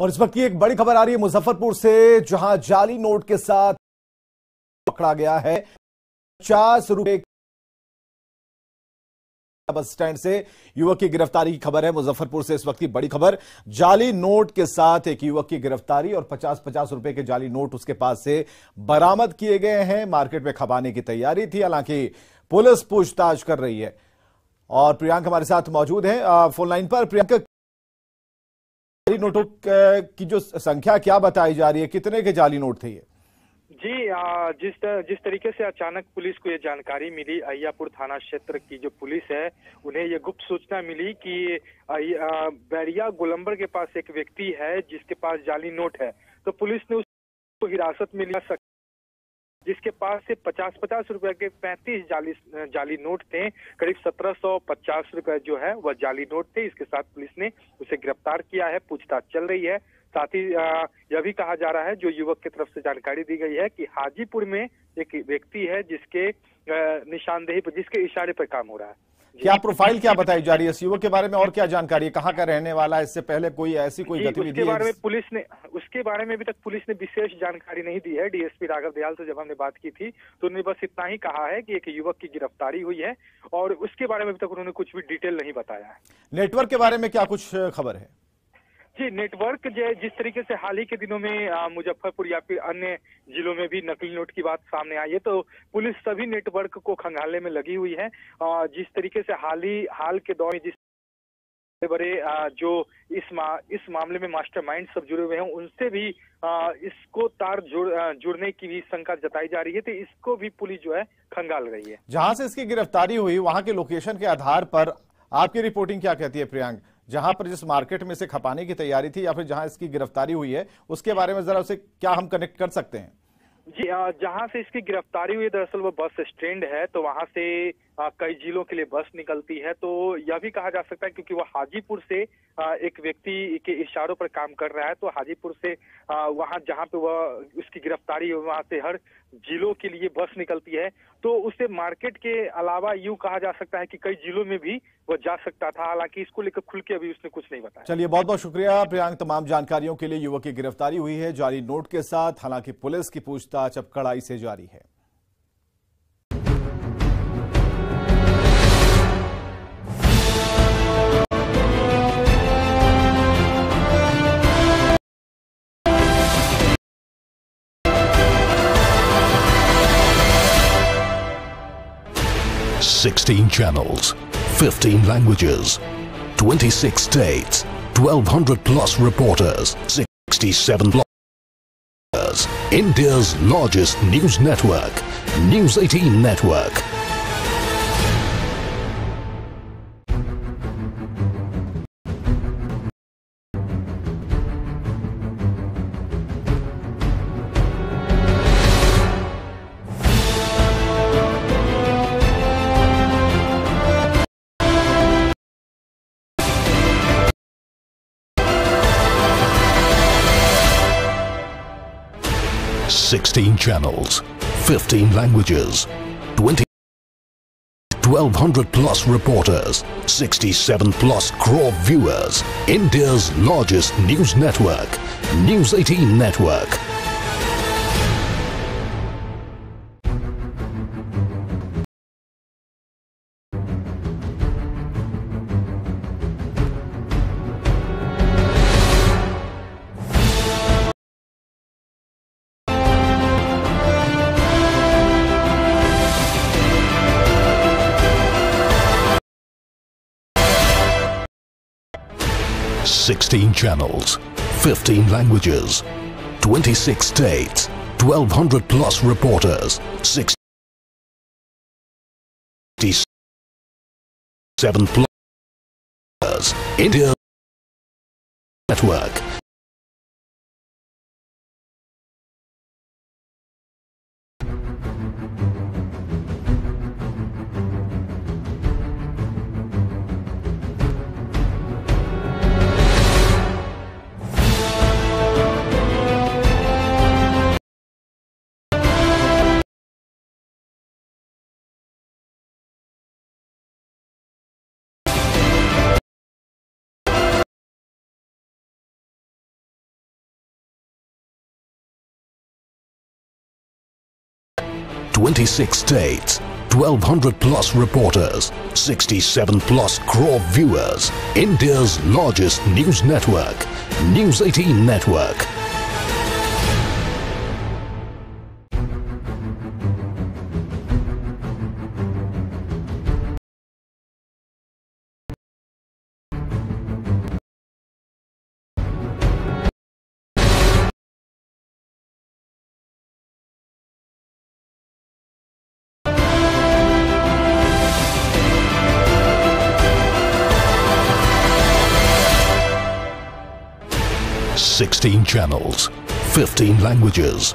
और इस वक्त की एक बड़ी खबर आ रही है मुजफ्फरपुर से, जहां जाली नोट के साथ पकड़ा गया है 50 रुपए बस स्टैंड से युवक की गिरफ्तारी की खबर है। मुजफ्फरपुर से इस वक्त की बड़ी खबर, जाली नोट के साथ एक युवक की गिरफ्तारी और 50-50 रुपए के जाली नोट उसके पास से बरामद किए गए हैं। मार्केट में खपाने की तैयारी थी, हालांकि पुलिस पूछताछ कर रही है। और प्रियंक हमारे साथ मौजूद है फोन लाइन पर। प्रियंक, जाली नोटों की जो संख्या क्या बताई जा रही है, कितने के जाली नोट थे ये? जी, जिस तरीके से अचानक पुलिस को ये जानकारी मिली, अहियापुर थाना क्षेत्र की जो पुलिस है उन्हें ये गुप्त सूचना मिली कि बैरिया गोलंबर के पास एक व्यक्ति है जिसके पास जाली नोट है। तो पुलिस ने उसको हिरासत में लिया, जिसके पास से 50-50 रुपए के 35 जाली नोट थे। करीब 1750 रुपए जो है वह जाली नोट थे। इसके साथ पुलिस ने उसे गिरफ्तार किया है, पूछताछ चल रही है। साथ ही यह भी कहा जा रहा है, जो युवक की तरफ से जानकारी दी गई है कि हाजीपुर में एक व्यक्ति है जिसके निशानदेही पर, जिसके इशारे पर काम हो रहा है। क्या प्रोफाइल क्या बताई जा रही है इस युवक के बारे में, और क्या जानकारी है, कहाँ का रहने वाला है, इससे पहले कोई ऐसी कोई गतिविधि है? उसके बारे में अभी तक पुलिस ने विशेष जानकारी नहीं दी है। डीएसपी राघव दयाल से जब हमने बात की थी तो उन्होंने बस इतना ही कहा है कि एक युवक की गिरफ्तारी हुई है, और उसके बारे में अभी तक उन्होंने कुछ भी डिटेल नहीं बताया है। नेटवर्क के बारे में क्या कुछ खबर है? जी, नेटवर्क जिस तरीके से हाल ही के दिनों में मुजफ्फरपुर या फिर अन्य जिलों में भी नकली नोट की बात सामने आई है, तो पुलिस सभी नेटवर्क को खंगालने में लगी हुई है। जिस तरीके से हाल के दौर में जिस बड़े जो इस मामले में मास्टरमाइंड सब जुड़े हुए हैं, उनसे भी इसको जुड़ने की भी शंका जताई जा रही है। तो इसको भी पुलिस जो है खंगाल रही है। जहां से इसकी गिरफ्तारी हुई वहां के लोकेशन के आधार पर आपकी रिपोर्टिंग क्या कहती है प्रियंक? जहां पर जिस मार्केट में से खपाने की तैयारी थी या फिर जहां इसकी गिरफ्तारी हुई है, उसके बारे में जरा उसे क्या हम कनेक्ट कर सकते हैं? जी, जहां से इसकी गिरफ्तारी हुई दरअसल वो बस स्टैंड है, तो वहां से कई जिलों के लिए बस निकलती है। तो यह भी कहा जा सकता है क्योंकि वो हाजीपुर से एक व्यक्ति के इशारों पर काम कर रहा है, तो हाजीपुर से वहां जहां पे वह उसकी गिरफ्तारी है वहां से हर जिलों के लिए बस निकलती है। तो उसे मार्केट के अलावा यूं कहा जा सकता है कि कई जिलों में भी वह जा सकता था। हालांकि इसको लेकर खुल के अभी उसने कुछ नहीं बताया। चलिए, बहुत बहुत शुक्रिया प्रियंक तमाम जानकारियों के लिए। युवक की गिरफ्तारी हुई है जाली नोट के साथ, हालांकि पुलिस की पूछताछ अब कड़ाई से जारी है। Sixteen channels, 15 languages, 26 states, 1,200 plus reporters, 67 bloggers. India's largest news network, News 18 Network. Sixteen channels, 15 languages, 1,200 plus reporters, 67 plus crore viewers. India's largest news network, News 18 Network. Sixteen channels, 15 languages, 26 states, 1,200 plus reporters, 67 plus. India Network. 26 states, 1200 plus reporters, 67 plus crore viewers. India's largest news network, News 18 Network. Sixteen channels, 15 languages,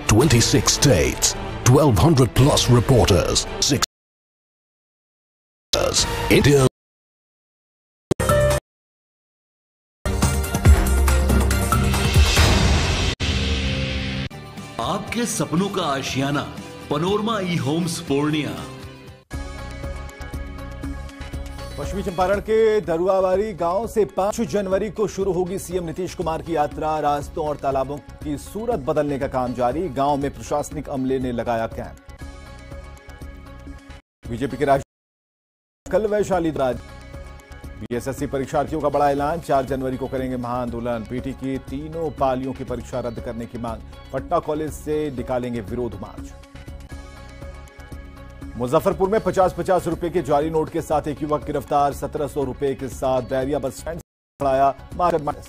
26 states, 1200 plus reporters, 6 India. आपके सपनों का आशियाना, panorama ई Holmes Purnia. पश्चिमी चंपारण के दरुआबारी गांव से 5 जनवरी को शुरू होगी सीएम नीतीश कुमार की यात्रा। रास्तों और तालाबों की सूरत बदलने का काम जारी। गांव में प्रशासनिक अमले ने लगाया कैंप। बीजेपी के राष्ट्रीय कल वैशाली बीएसएससी परीक्षार्थियों का बड़ा ऐलान। 4 जनवरी को करेंगे महाआंदोलन। पीटी की तीनों पालियों की परीक्षा रद्द करने की मांग। पटना कॉलेज से निकालेंगे विरोध मार्च। मुजफ्फरपुर में 50-50 रुपए के जाली नोट के साथ एक युवक गिरफ्तार। 1700 रुपए के साथ बैरिया बस स्टैंड से खड़ाया मार्च।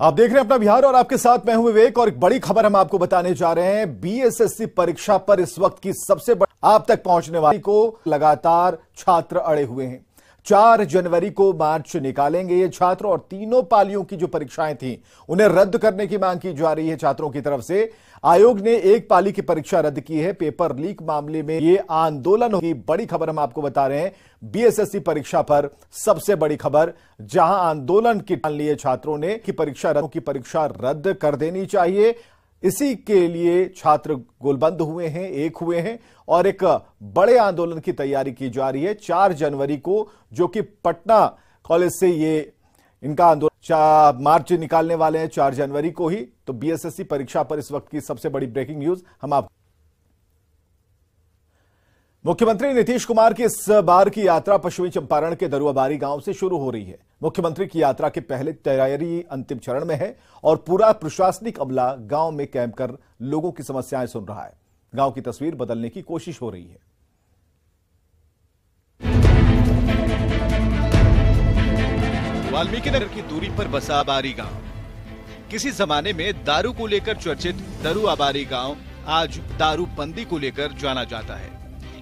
आप देख रहे हैं अपना बिहार और आपके साथ मैं हूं विवेक। और एक बड़ी खबर हम आपको बताने जा रहे हैं। बीएसएससी परीक्षा पर इस वक्त की सबसे बड़ी आप तक पहुंचने वाली को लगातार छात्र अड़े हुए हैं। 4 जनवरी को मार्च निकालेंगे ये छात्र और तीनों पालियों की जो परीक्षाएं थी उन्हें रद्द करने की मांग की जा रही है छात्रों की तरफ से। आयोग ने एक पाली की परीक्षा रद्द की है। पेपर लीक मामले में ये आंदोलन की बड़ी खबर हम आपको बता रहे हैं। बीएसएससी परीक्षा पर सबसे बड़ी खबर, जहां आंदोलन की ठान लिए छात्रों ने कि परीक्षा रद्द कर देनी चाहिए। इसी के लिए छात्र गोलबंद हुए हैं, एक हुए हैं और एक बड़े आंदोलन की तैयारी की जा रही है। 4 जनवरी को, जो कि पटना कॉलेज से ये इनका आंदोलन मार्च निकालने वाले हैं 4 जनवरी को ही। तो बीएसएससी परीक्षा पर इस वक्त की सबसे बड़ी ब्रेकिंग न्यूज हम आपको। मुख्यमंत्री नीतीश कुमार की इस बार की यात्रा पश्चिमी चंपारण के दरुआबारी गांव से शुरू हो रही है। मुख्यमंत्री की यात्रा के पहले तैयारी अंतिम चरण में है और पूरा प्रशासनिक अमला गांव में कैंप कर लोगों की समस्याएं सुन रहा है। गांव की तस्वीर बदलने की कोशिश हो रही है। वाल्मीकि नगर की दूरी पर बसा आबारी गांव। किसी जमाने में दारू को लेकर चर्चित दरुआबारी गांव आज दारूबंदी को लेकर जाना जाता है।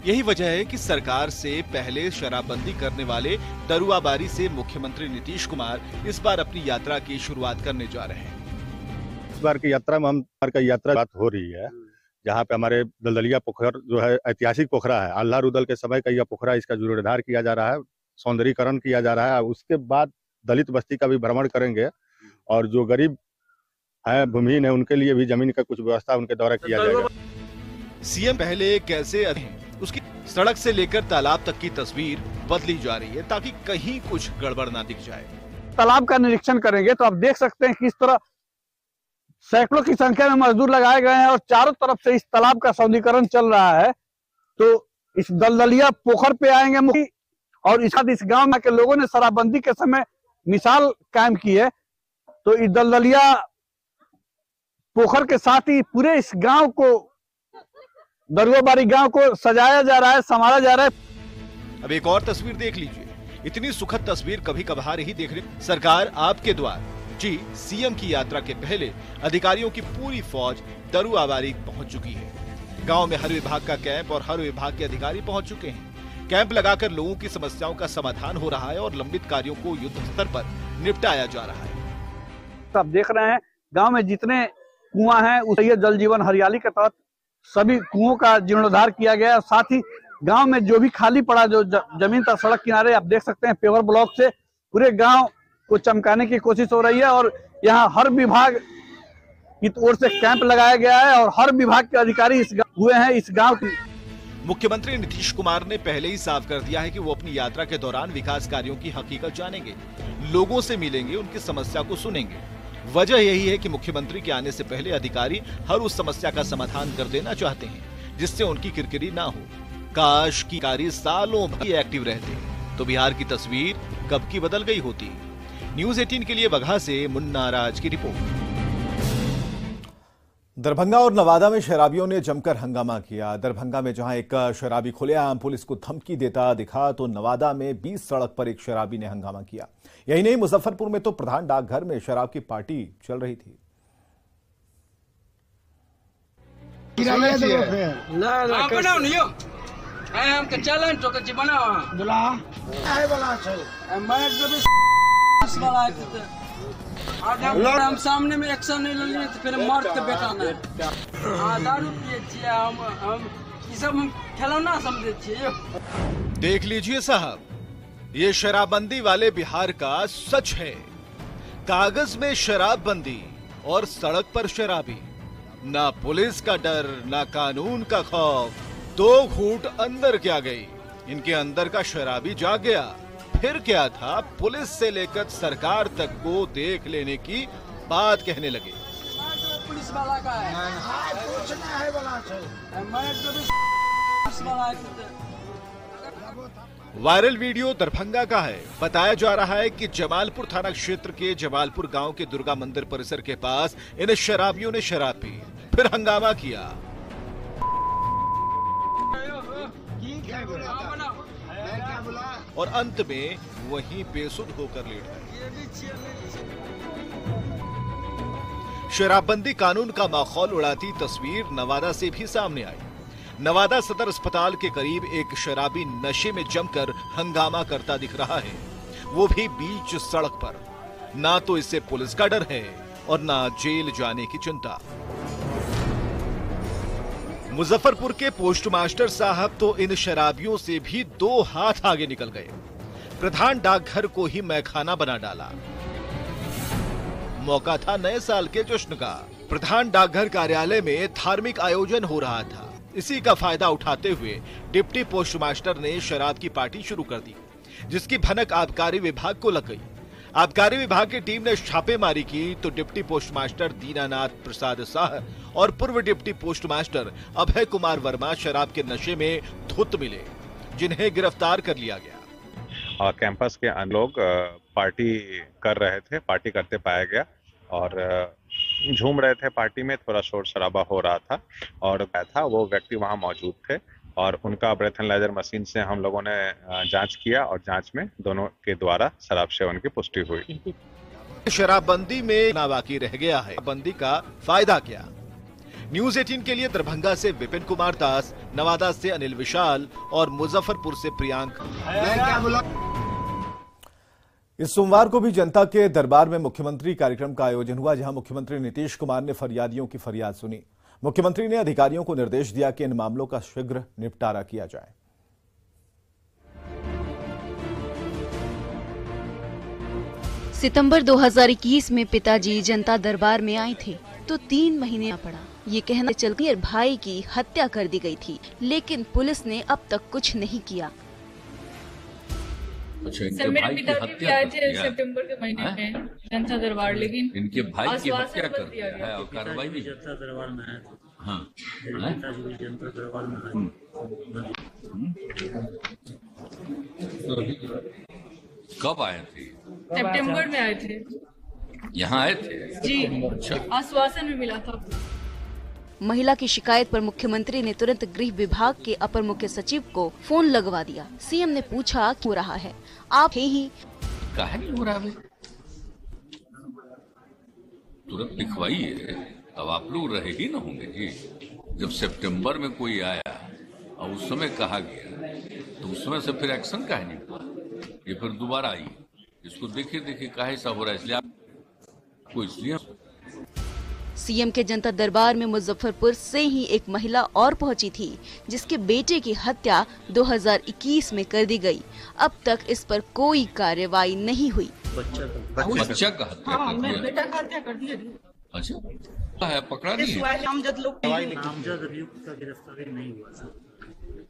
यही वजह है कि सरकार से पहले शराबबंदी करने वाले दरुआबारी से मुख्यमंत्री नीतीश कुमार इस बार अपनी यात्रा की शुरुआत करने जा रहे हैं। इस बार की यात्रा में बात हो रही है, जहाँ पे हमारे दलदलिया पोखर जो है ऐतिहासिक पोखरा है। अल्लाह रुदल के समय का यह पोखरा, इसका जीर्णोद्धार किया जा रहा है, सौंदर्यीकरण किया जा रहा है। उसके बाद दलित बस्ती का भी भ्रमण करेंगे और जो गरीब है, भूमिहीन है, उनके लिए भी जमीन का कुछ व्यवस्था उनके द्वारा किया जाएगा। सीएम पहले कैसे उसकी सड़क से लेकर तालाब तक की तस्वीर बदली जा रही है ताकि कहीं कुछ गड़बड़ ना दिख जाए। तालाब का निरीक्षण करेंगे तो आप देख सकते हैं कि इस तरह सैकड़ों की संख्या में मजदूर लगाए गए हैं और चारों तरफ से इस तालाब का सौंदर्यीकरण चल रहा है। तो इस दलदलिया पोखर पे आएंगे और इस गांव में के लोगों ने शराबबंदी के समय मिसाल कायम की है। तो इस दलदलिया पोखर के साथ ही पूरे इस गांव को, दरुआबारी गांव को सजाया जा रहा है, संवारा जा रहा है। अब एक और तस्वीर देख लीजिए। इतनी सुखद तस्वीर कभी कभार ही देखने। सरकार आपके द्वार जी सीएम की यात्रा के पहले अधिकारियों की पूरी फौज दरुआबारी पहुंच चुकी है। गांव में हर विभाग का कैंप और हर विभाग के अधिकारी पहुंच चुके हैं। कैंप लगाकर लोगों की समस्याओं का समाधान हो रहा है और लंबित कार्यों को युद्ध स्तर पर निपटाया जा रहा है। आप देख रहे हैं गांव में जितने कुआं हैं, उस जल जीवन हरियाली के तहत सभी कुओं का जीर्णोद्धार किया गया है। साथ ही गांव में जो भी खाली पड़ा जो जमीन था सड़क किनारे, आप देख सकते हैं पेवर ब्लॉक से पूरे गांव को चमकाने की कोशिश हो रही है। और यहाँ हर विभाग की ओर से कैंप लगाया गया है और हर विभाग के अधिकारी हुए हैं इस गांव की। मुख्यमंत्री नीतीश कुमार ने पहले ही साफ कर दिया है कि वो अपनी यात्रा के दौरान विकास कार्यों की हकीकत जानेंगे, लोगों से मिलेंगे, उनकी समस्या को सुनेंगे। वजह यही है कि मुख्यमंत्री के आने से पहले अधिकारी हर उस समस्या का समाधान कर देना चाहते हैं जिससे उनकी किरकिरी ना हो। काश की कार्य सालों भर एक्टिव रहते तो बिहार की तस्वीर कब की बदल गई होती। न्यूज़ 18 के लिए बगहा से मुन्ना राज की रिपोर्ट। दरभंगा और नवादा में शराबियों ने जमकर हंगामा किया। दरभंगा में जहां एक शराबी खुलेआम पुलिस को धमकी देता दिखा, तो नवादा में 20 सड़क पर एक शराबी ने हंगामा किया। यही नहीं, मुजफ्फरपुर में तो प्रधान डाकघर में शराब की पार्टी चल रही थी। हम सामने में एक्शन नहीं ले लिए तो फिर मर्द के बेटा नहीं दारू पिए छिए हम ये सब खिलौना समझे छिए। देख लीजिए साहब, ये शराबबंदी वाले बिहार का सच है। कागज में शराबबंदी और सड़क पर शराबी। ना पुलिस का डर, ना कानून का खौफ। 2 घूंट अंदर क्या गई, इनके अंदर का शराबी जाग गया। फिर क्या था, पुलिस से लेकर सरकार तक को देख लेने की बात कहने लगे। पुलिस वाला का है, पूछना है वायरल वीडियो दरभंगा का है। बताया जा रहा है कि जमालपुर थाना क्षेत्र के जमालपुर गांव के दुर्गा मंदिर परिसर के पास इन शराबियों ने शराब पी, फिर हंगामा किया। और अंत में वहीं बेसुध होकर लेट गए। शराबबंदी कानून का माहौल उड़ाती तस्वीर नवादा से भी सामने आई। नवादा सदर अस्पताल के करीब एक शराबी नशे में जमकर हंगामा करता दिख रहा है, वो भी बीच सड़क पर। ना तो इससे पुलिस का डर है और ना जेल जाने की चिंता। मुजफ्फरपुर के पोस्टमास्टर साहब तो इन शराबियों से भी 2 हाथ आगे निकल गए। प्रधान डाकघर को ही मैखाना बना डाला। मौका था नए साल के जश्न का। प्रधान डाकघर कार्यालय में धार्मिक आयोजन हो रहा था। इसी का फायदा उठाते हुए डिप्टी पोस्टमास्टर ने शराब की पार्टी शुरू कर दी, जिसकी भनक आबकारी विभाग को लग गई। आबकारी विभाग की टीम ने छापेमारी की तो डिप्टी पोस्टमास्टर दीनानाथ प्रसाद शाह और पूर्व डिप्टी पोस्टमास्टर अभय कुमार वर्मा शराब के नशे में धुत मिले, जिन्हें गिरफ्तार कर लिया गया। और कैंपस के लोग पार्टी कर रहे थे, पार्टी करते पाया गया और झूम रहे थे। पार्टी में थोड़ा शोर शराबा हो रहा था और था वो व्यक्ति वहां मौजूद थे और उनका ब्रेथ एनालाइजर मशीन से हम लोगों ने जांच किया और जांच में दोनों के द्वारा शराब सेवन की पुष्टि हुई। शराबबंदी में ना बाकी रह गया है, बंदी का फायदा क्या? न्यूज़ 18 के लिए दरभंगा से विपिन कुमार दास, नवादा से अनिल विशाल और मुजफ्फरपुर से प्रियांक। इस सोमवार को भी जनता के दरबार में मुख्यमंत्री कार्यक्रम का आयोजन हुआ, जहां मुख्यमंत्री नीतीश कुमार ने फरियादियों की फरियाद सुनी। मुख्यमंत्री ने अधिकारियों को निर्देश दिया कि इन मामलों का शीघ्र निपटारा किया जाए। सितंबर 2021 में पिताजी जनता दरबार में आए थे तो 3 महीने पड़ा। ये कहना चलती भाई की हत्या कर दी गई थी, लेकिन पुलिस ने अब तक कुछ नहीं किया। सर, मेरे पिताजी भी आए थे सितंबर के महीने में जनता दरबार, लेकिन इनके भाई की हत्या कर दिया गया और कार्रवाई भी जनता दरबार में आए थे। हाँ, जनता दरबार में कब आए थे? सितंबर में आए थे। यहाँ आए थे जी। अच्छा, आश्वासन भी मिला था। महिला की शिकायत पर मुख्यमंत्री ने तुरंत गृह विभाग के अपर मुख्य सचिव को फोन लगवा दिया। सीएम ने पूछा क्यों रहा है, आप ही काहे नहीं हो रहा है? तुरंत लिखवाइए, अब आप लोग रहे ही ना होंगे जी। जब सितंबर में कोई आया और उस समय कहा गया तो उस समय से फिर एक्शन काहे नहीं हुआ? ये फिर दोबारा आई, इसको देखिए काहे ऐसा हो रहा है, इसलिए आपको इसलिए। सीएम के जनता दरबार में मुजफ्फरपुर से ही एक महिला और पहुंची थी, जिसके बेटे की हत्या 2021 में कर दी गई। अब तक इस पर कोई कार्रवाई नहीं हुई। बच्चा का हत्या बेटा का हत्या कर दिया। अच्छा, है पकड़ा नहीं? नामजद अभियुक्त का गिरफ्तारी नहीं हुआ।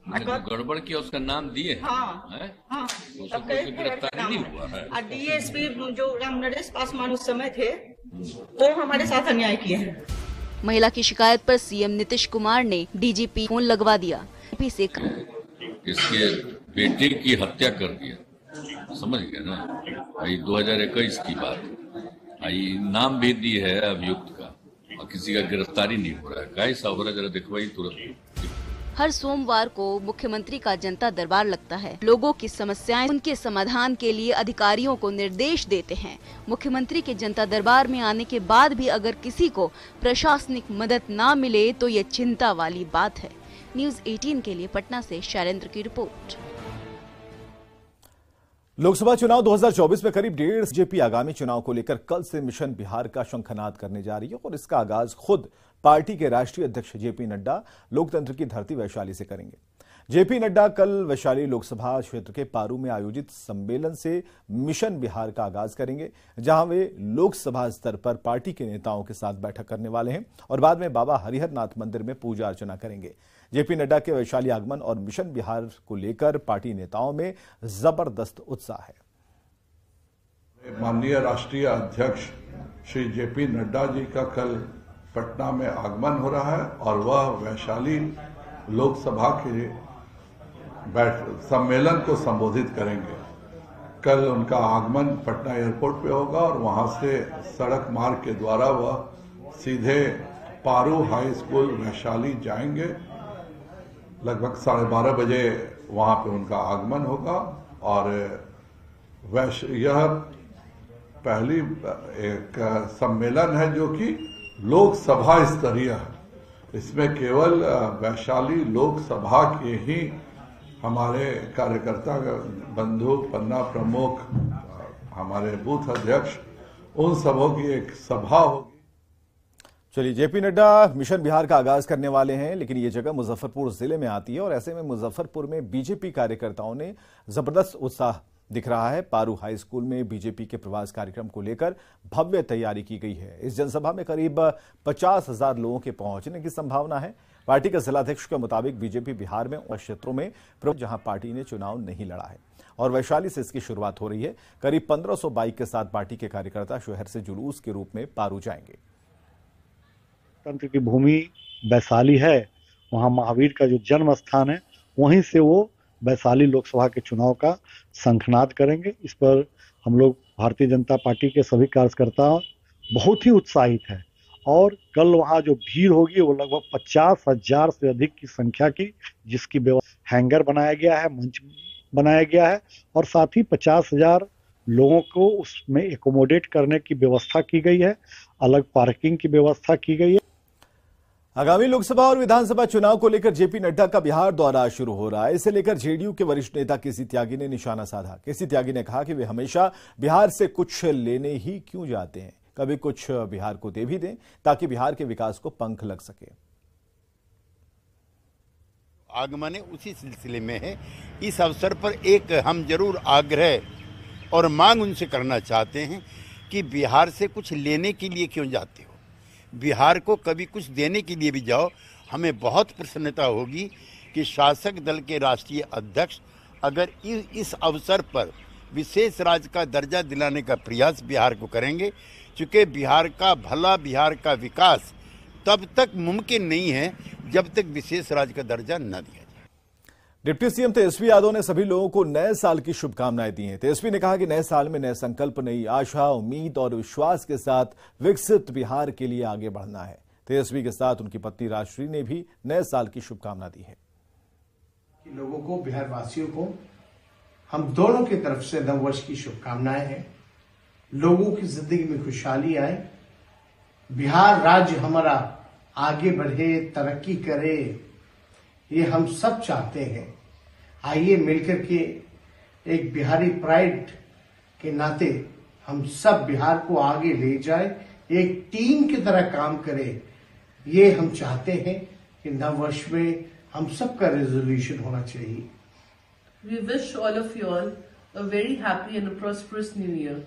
जो गड़बड़ किया उसका नाम दिए हैं? हाँ, है? हाँ, उसको कोई गिरफ्तारी नहीं हुआ है। डीएसपी जो राम नरेश पासवान उस समय थे वो हमारे साथ अन्याय किए हैं। महिला की शिकायत पर सीएम नीतीश कुमार ने डीजीपी फोन लगवा दिया। इसके बेटे की हत्या कर दिया, समझ गए ना? 2021 की बात, नाम भी दी है अभियुक्त का और किसी का गिरफ्तारी नहीं हो रहा है। कैसा हो रहा है जरा दिखवाई तुरंत। हर सोमवार को मुख्यमंत्री का जनता दरबार लगता है। लोगों की समस्याएं, उनके समाधान के लिए अधिकारियों को निर्देश देते हैं। मुख्यमंत्री के जनता दरबार में आने के बाद भी अगर किसी को प्रशासनिक मदद ना मिले तो ये चिंता वाली बात है। न्यूज़ 18 के लिए पटना से शैलेंद्र की रिपोर्ट। लोकसभा चुनाव 2024 में करीब 1.5 बीजेपी आगामी चुनाव को लेकर कल से मिशन बिहार का शंखनाद करने जा रही है और इसका आगाज खुद पार्टी के राष्ट्रीय अध्यक्ष जेपी नड्डा लोकतंत्र की धरती वैशाली से करेंगे। जेपी नड्डा कल वैशाली लोकसभा क्षेत्र के पारू में आयोजित सम्मेलन से मिशन बिहार का आगाज करेंगे, जहां वे लोकसभा स्तर पर पार्टी के नेताओं के साथ बैठक करने वाले हैं और बाद में बाबा हरिहर नाथ मंदिर में पूजा अर्चना करेंगे। जेपी नड्डा के वैशाली आगमन और मिशन बिहार को लेकर पार्टी नेताओं में जबरदस्त उत्साह है। माननीय राष्ट्रीय अध्यक्ष श्री जेपी नड्डा जी का कल पटना में आगमन हो रहा है और वह वैशाली लोकसभा के सम्मेलन को संबोधित करेंगे। कल उनका आगमन पटना एयरपोर्ट पे होगा और वहां से सड़क मार्ग के द्वारा वह सीधे पारू हाई स्कूल वैशाली जाएंगे। लगभग 12:30 बजे वहां पे उनका आगमन होगा और यह पहली एक सम्मेलन है जो कि लोकसभा स्तरीय है। इसमें केवल वैशाली लोकसभा के ही हमारे कार्यकर्ता बंधु, पन्ना प्रमुख, हमारे बूथ अध्यक्ष, उन सबों की एक सभा होगी। चलिए, जेपी नड्डा मिशन बिहार का आगाज करने वाले हैं, लेकिन ये जगह मुजफ्फरपुर जिले में आती है और ऐसे में मुजफ्फरपुर में बीजेपी कार्यकर्ताओं ने जबरदस्त उत्साह दिख रहा है। पारू हाई स्कूल में बीजेपी के प्रवास कार्यक्रम को लेकर भव्य तैयारी की गई है। इस जनसभा में करीब 50,000 लोगों के पहुंचने की संभावना है। पार्टी के जिलाध्यक्ष के मुताबिक बीजेपी बिहार में उन क्षेत्रों में जहां पार्टी ने चुनाव नहीं लड़ा है और वैशाली से इसकी शुरुआत हो रही है। करीब 1500 बाइक के साथ पार्टी के कार्यकर्ता शहर से जुलूस के रूप में पारू जाएंगे। तंत्र की भूमि वैशाली है, वहां महावीर का जो जन्म स्थान है, वहीं से वो वैशाली लोकसभा के चुनाव का शंखनाद करेंगे। इस पर हम लोग भारतीय जनता पार्टी के सभी कार्यकर्ता बहुत ही उत्साहित है और कल वहां जो भीड़ होगी वो लगभग 50,000 से अधिक की संख्या की, जिसकी हैंगर बनाया गया है, मंच बनाया गया है और साथ ही 50,000 लोगों को उसमें एकोमोडेट करने की व्यवस्था की गई है। अलग पार्किंग की व्यवस्था की गई है। आगामी लोकसभा और विधानसभा चुनाव को लेकर जेपी नड्डा का बिहार दौरा शुरू हो रहा है। इसे लेकर जेडीयू के वरिष्ठ नेता केसी त्यागी ने निशाना साधा। केसी त्यागी ने कहा कि वे हमेशा बिहार से कुछ लेने ही क्यों जाते हैं, कभी कुछ बिहार को दे भी दें ताकि बिहार के विकास को पंख लग सके। आगमन उसी सिलसिले में है। इस अवसर पर एक हम जरूर आग्रह और मांग उनसे करना चाहते हैं कि बिहार से कुछ लेने के लिए क्यों जाते हो, बिहार को कभी कुछ देने के लिए भी जाओ। हमें बहुत प्रसन्नता होगी कि शासक दल के राष्ट्रीय अध्यक्ष अगर इस अवसर पर विशेष राज्य का दर्जा दिलाने का प्रयास बिहार को करेंगे, क्योंकि बिहार का भला, बिहार का विकास तब तक मुमकिन नहीं है जब तक विशेष राज्य का दर्जा न दिया जाए। डिप्टी सीएम तेजस्वी यादव ने सभी लोगों को नए साल की शुभकामनाएं दी हैं। तेजस्वी ने कहा कि नए साल में नए संकल्प, नई आशा, उम्मीद और विश्वास के साथ विकसित बिहार के लिए आगे बढ़ना है। तेजस्वी के साथ उनकी पत्नी राजश्री ने भी नए साल की शुभकामना दी है। लोगों को, बिहार वासियों को, हम दोनों की तरफ से नववर्ष की शुभकामनाएं हैं। लोगों की जिंदगी में खुशहाली आए, बिहार राज्य हमारा आगे बढ़े, तरक्की करे, ये हम सब चाहते हैं। आइए मिलकर के एक बिहारी प्राइड के नाते हम सब बिहार को आगे ले जाए, एक टीम की तरह काम करें। ये हम चाहते हैं कि नववर्ष में हम सबका रेजोल्यूशन होना चाहिए। We wish all of you all a very happy and a prosperous new year.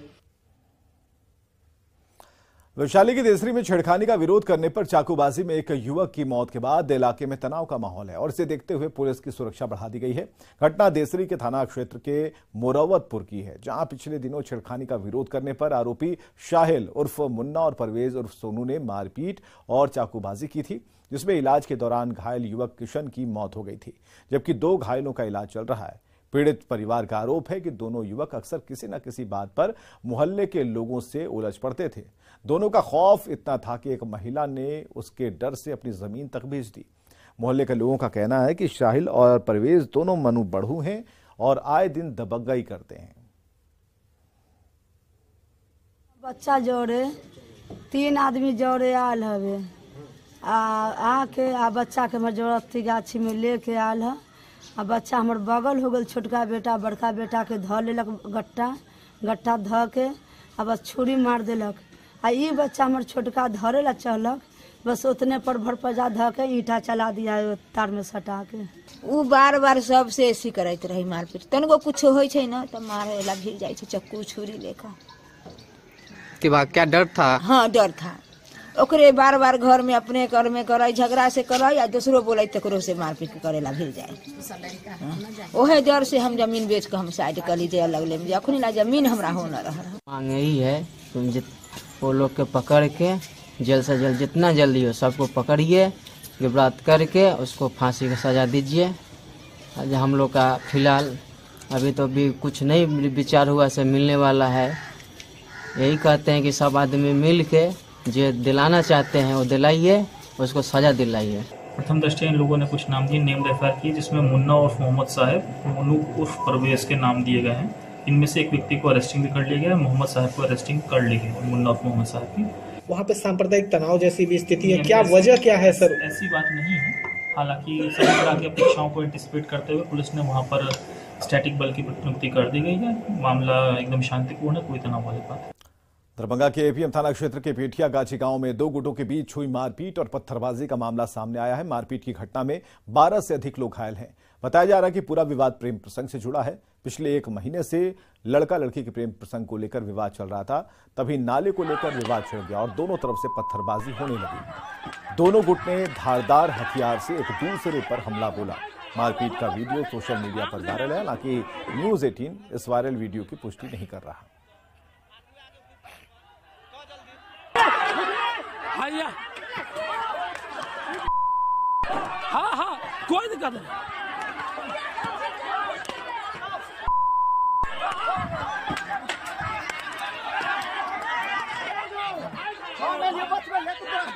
Vaishali की देसरी में छेड़खानी का विरोध करने पर चाकूबाजी में एक युवक की मौत के बाद इलाके में तनाव का माहौल है और इसे देखते हुए पुलिस की सुरक्षा बढ़ा दी गई है। घटना देसरी के थाना क्षेत्र के मोरवतपुर की है, जहां पिछले दिनों छेड़खानी का विरोध करने पर आरोपी शाहिल उर्फ मुन्ना और परवेज उर्फ सोनू ने मारपीट और चाकूबाजी की थी, जिसमें इलाज के दौरान घायल युवक किशन की मौत हो गई थी, जबकि 2 घायलों का इलाज चल रहा है। पीड़ित परिवार का आरोप है कि दोनों युवक अक्सर किसी न किसी बात पर मोहल्ले के लोगों से उलझ पड़ते थे। दोनों का खौफ इतना था कि एक महिला ने उसके डर से अपनी जमीन तक बेच दी। मोहल्ले के लोगों का कहना है कि शाहिल और परवेज दोनों मनु बढ़ू हैं और आए दिन दबंगई करते हैं। बच्चा जोड़े 3 आदमी जोड़े आल हवे आके बच्चा के हमर जोड़ती गाछी में लेके आल है। बच्चा हमर बगल हो गल, छोटका बेटा बड़का बेटा के ध लेलक गट्टा ध के बस छुरी मार देलक। ई बच्चा हमर छोटका धरे ला चलक, बस उतने पर भरपजा ध के ईंटा चला दिया तार में सटा के। उ बार बार सबसे ऐसी करते रही मारपीट, तनिको कुछ होय छै न त मारे ला भिड़ जाय छै चक्कू छुरी लेकर। के बाद क्या डर था? हाँ डर था। ओकरे बार बार घर में अपने घर में करे, झगड़ा से करे या दूसरो बोले तकरो से मारपीट करे ला भिड़ जाए। ओहे डर से हम जमीन बेच के हम साइड कर लीजिए लगले में, अखनी ला जमीन हमरा हो न रहा। मांग यही है तुम वो लोग के पकड़ के जल्द से जल्द जितना जल्दी हो सबको पकड़िए, गिरफ्तार करके उसको फांसी की सजा दीजिए। हम लोग का फिलहाल अभी तो भी कुछ नहीं विचार हुआ से मिलने वाला है। यही कहते हैं कि सब आदमी मिल के जो दिलाना चाहते हैं वो दिलाइए, उसको सजा दिलाइए। प्रथम दृष्टया इन लोगों ने कुछ नाम दिए, नेम्ड एफआईआर की, जिसमें मुन्ना उर्फ मोहम्मद साहब, मोनू उर्फ परवेज के नाम दिए गए हैं। इनमें से एक व्यक्ति को अरेस्टिंग भी कर लिया गया है, मोहम्मद साहब को अरेस्टिंग कर ली गई, मुन्ना उर्फ मोहम्मद साहब की। वहाँ पे सांप्रदायिक तनाव जैसी भी स्थिति है, क्या वजह क्या है सर? ऐसी बात नहीं है। हालांकि सभी तरह की अपेक्षाओं को एंटिसिपेट करते हुए पुलिस ने वहाँ पर स्टैटिक बल की नियुक्ति कर दी गई है। मामला एकदम शांतिपूर्ण है, कोई तनाव वाली बात है। दरभंगा के एपीएम थाना क्षेत्र के पेठिया गाछी गांव में 2 गुटों के बीच हुई मारपीट और पत्थरबाजी का मामला सामने आया है। मारपीट की घटना में 12 से अधिक लोग घायल हैं। बताया जा रहा है कि पूरा विवाद प्रेम प्रसंग से जुड़ा है। पिछले 1 महीने से लड़का लड़की के प्रेम प्रसंग को लेकर विवाद चल रहा था, तभी नाले को लेकर विवाद छिड़ गया और दोनों तरफ से पत्थरबाजी होने लगी। दोनों गुट ने धारदार हथियार से एक दूसरे पर हमला बोला। मारपीट का वीडियो सोशल मीडिया पर वायरल है, हालांकि न्यूज 18 इस वायरल वीडियो की पुष्टि नहीं कर रहा। हाँ कोई दिक्कत नहीं।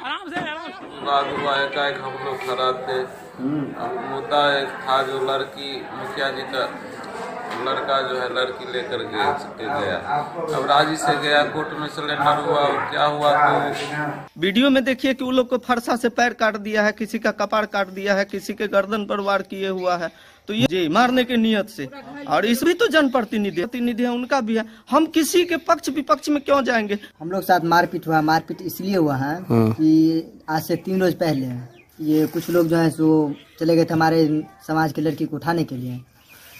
आराम से बात हुआ एकाएक हम लोग खड़ा थे। अब मुद्दा था जो लड़की मुखिया जी का लड़का जो है लड़की लेकर गया। अब राजी से गया, कोर्ट में सिलेंडर हुआ, क्या हुआ तो वीडियो में देखिए कि वो लोग को फरसा से पैर काट दिया है, किसी का कपार काट दिया है, किसी के गर्दन पर वार किए हुआ है। तो ये मारने के नियत से, और इस भी तो जनप्रतिनिधि है, उनका भी है। हम किसी के पक्ष विपक्ष में क्यों जाएंगे? हम लोग साथ मारपीट हुआ। मारपीट इसलिए हुआ है कि आज से 3 रोज पहले ये कुछ लोग जो है सो चले गए थे हमारे समाज की लड़की को उठाने के लिए।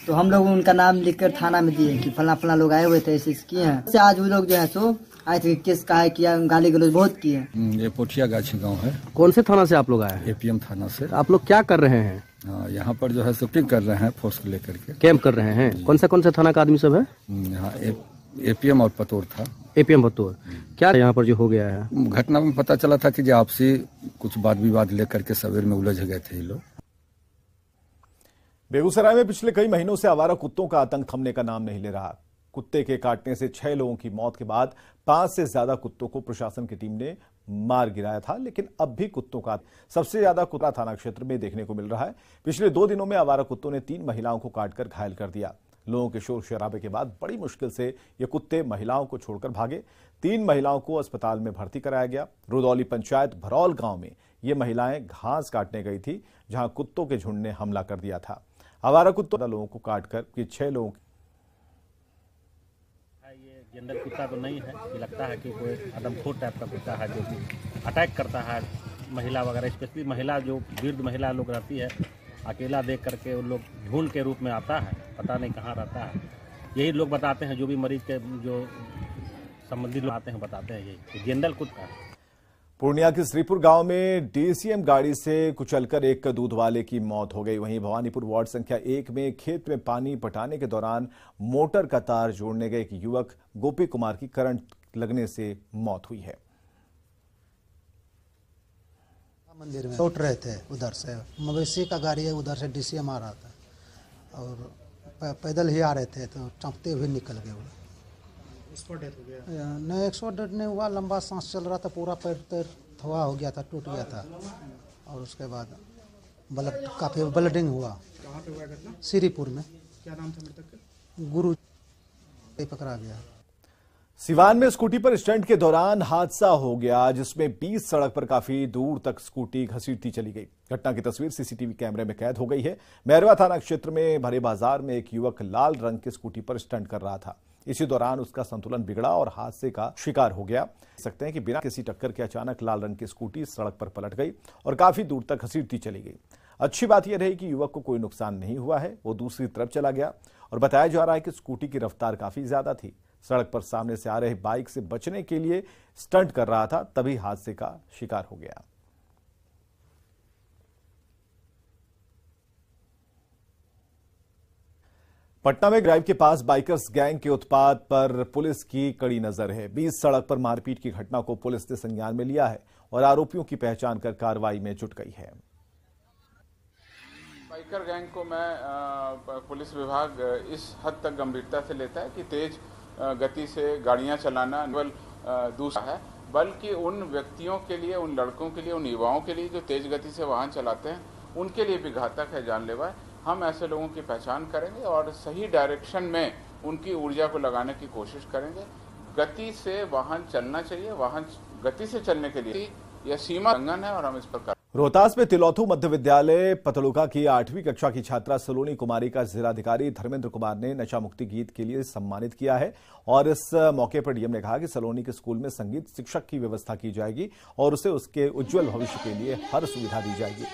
तो हम लोग उनका नाम लिखकर थाना में दिए कि फला फला लोग आए हुए थे, ऐसे किए हैं। आज वो लोग जो है सो आए थे, केस कहा किया, गाली गलौज बहुत किए। ये पोठिया गाछी गांव है। कौन से थाना से आप लोग आए? एपीएम थाना से। आप लोग क्या कर रहे हैं? यहाँ पर जो है शिफ्टिंग कर रहे हैं, फोर्स को लेकर के कैंप कर रहे हैं। कौन से थाना का आदमी सब है? यहाँ एपीएम और पतोर था। एपीएम पतोर। क्या यहाँ पर जो हो गया है? घटना में पता चला था कि जो आपसी कुछ वाद विवाद लेकर के सवेर में उलझ गए थे ये लोग। बेगूसराय में पिछले कई महीनों से आवारा कुत्तों का आतंक थमने का नाम नहीं ले रहा। कुत्ते के काटने से 6 लोगों की मौत के बाद 5 से ज्यादा कुत्तों को प्रशासन की टीम ने मार गिराया था, लेकिन अब भी कुत्तों का सबसे ज्यादा कुत्ता थाना क्षेत्र में देखने को मिल रहा है। पिछले 2 दिनों में आवारा कुत्तों ने 3 महिलाओं को काटकर घायल कर दिया। लोगों के शोर शराबे के बाद बड़ी मुश्किल से ये कुत्ते महिलाओं को छोड़कर भागे। 3 महिलाओं को अस्पताल में भर्ती कराया गया। रुदौली पंचायत भरौल गांव में ये महिलाएं घास काटने गई थी, जहां कुत्तों के झुंड ने हमला कर दिया था। आवारा कुत्तों ने लोगों को काटकर 6 लोगों ये जेंडर कुत्ता तो नहीं है, ये लगता है कि कोई आदमखोर टाइप का कुत्ता है जो कि अटैक करता है महिला वगैरह, स्पेशली महिला जो वृद्ध महिला लोग रहती है, अकेला देख करके उन लोग झुंड के रूप में आता है, पता नहीं कहाँ रहता है। यही लोग बताते हैं, जो भी मरीज के जो संबंधित लोग आते हैं, बताते हैं ये जनरल कुत्ता है। पूर्णिया के श्रीपुर गांव में डीसीएम गाड़ी से कुचलकर एक दूध वाले की मौत हो गई। वहीं भवानीपुर वार्ड संख्या 1 में खेत में पानी पटाने के दौरान मोटर का तार जोड़ने गए एक युवक गोपी कुमार की करंट लगने से मौत हुई है। मंदिर में लौट रहे थे, उधर से मवेशी का गाड़ी है, उधर से डीसीएम आ रहा था और पैदल ही आ रहे थे तो चौंकते हुए निकल गए। उसको डेथ हो गया? नहीं, 100 डेथ नहीं हुआ, लंबा सांस चल रहा था, पूरा पैर थवा हो गया था, टूट गया था और उसके बाद ब्लड काफी ब्लडिंग हुआ। कहाँ पे हुआ घटना? श्रीपुर में। क्या नाम था मृतक का? गुरु पकड़ा गया। सिवान में स्कूटी पर स्टंट के दौरान हादसा हो गया, जिसमें 20 सड़क पर काफी दूर तक स्कूटी घसीटती चली गई। घटना की तस्वीर सीसीटीवी कैमरे में कैद हो गई है। मैरवा थाना क्षेत्र में भरे बाजार में एक युवक लाल रंग की स्कूटी पर स्टंट कर रहा था। इसी दौरान उसका संतुलन बिगड़ा और हादसे का शिकार हो गया। देख सकते हैं कि बिना किसी टक्कर के अचानक लाल रंग की स्कूटी सड़क पर पलट गई और काफी दूर तक घसीटती चली गई। अच्छी बात यह रही कि युवक को कोई नुकसान नहीं हुआ है, वो दूसरी तरफ चला गया और बताया जा रहा है कि स्कूटी की रफ्तार काफी ज्यादा थी। सड़क पर सामने से आ रहे बाइक से बचने के लिए स्टंट कर रहा था, तभी हादसे का शिकार हो गया। पटना में ड्राइव के पास बाइकर्स गैंग के उत्पात पर पुलिस की कड़ी नजर है। 20 सड़क पर मारपीट की घटना को पुलिस ने संज्ञान में लिया है और आरोपियों की पहचान कर कार्रवाई में जुट गई है। बाइकर गैंग को पुलिस विभाग इस हद तक गंभीरता से लेता है कि तेज गति से गाड़ियां चलाना केवल दूसरा है, बल्कि उन व्यक्तियों के लिए, उन लड़कों के लिए, उन युवाओं के लिए जो तेज गति से वाहन चलाते हैं, उनके लिए भी घातक है, जानलेवा है। हम ऐसे लोगों की पहचान करेंगे और सही डायरेक्शन में उनकी ऊर्जा को लगाने की कोशिश करेंगे। गति से वाहन चलना चाहिए, वाहन गति से चलने के लिए यह सीमा उल्लंघन है और हम इस पर रोहतास में तिलौथू मध्य विद्यालय पतलुका की 8वीं कक्षा की छात्रा सलोनी कुमारी का जिलाधिकारी धर्मेंद्र कुमार ने नशा मुक्ति गीत के लिए सम्मानित किया है और इस मौके पर डीएम ने कहा कि सलोनी के स्कूल में संगीत शिक्षक की व्यवस्था की जाएगी और उसे उसके उज्जवल भविष्य के लिए हर सुविधा दी जाएगी।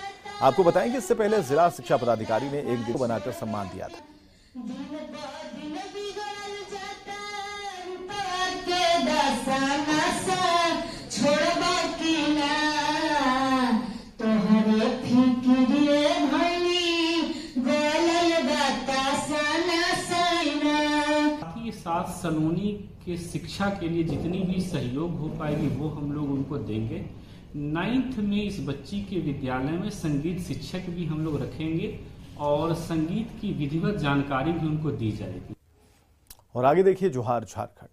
आपको बताएं कि इससे पहले जिला शिक्षा पदाधिकारी ने एक दिन बनाकर सम्मान दिया था। साथ सलोनी के शिक्षा के लिए जितनी भी सहयोग हो पाएगी वो हम लोग उनको देंगे। 9th में इस बच्ची के विद्यालय में संगीत शिक्षक भी हम लोग रखेंगे और संगीत की विधिवत जानकारी भी उनको दी जाएगी। और आगे देखिए जोहार झारखंड।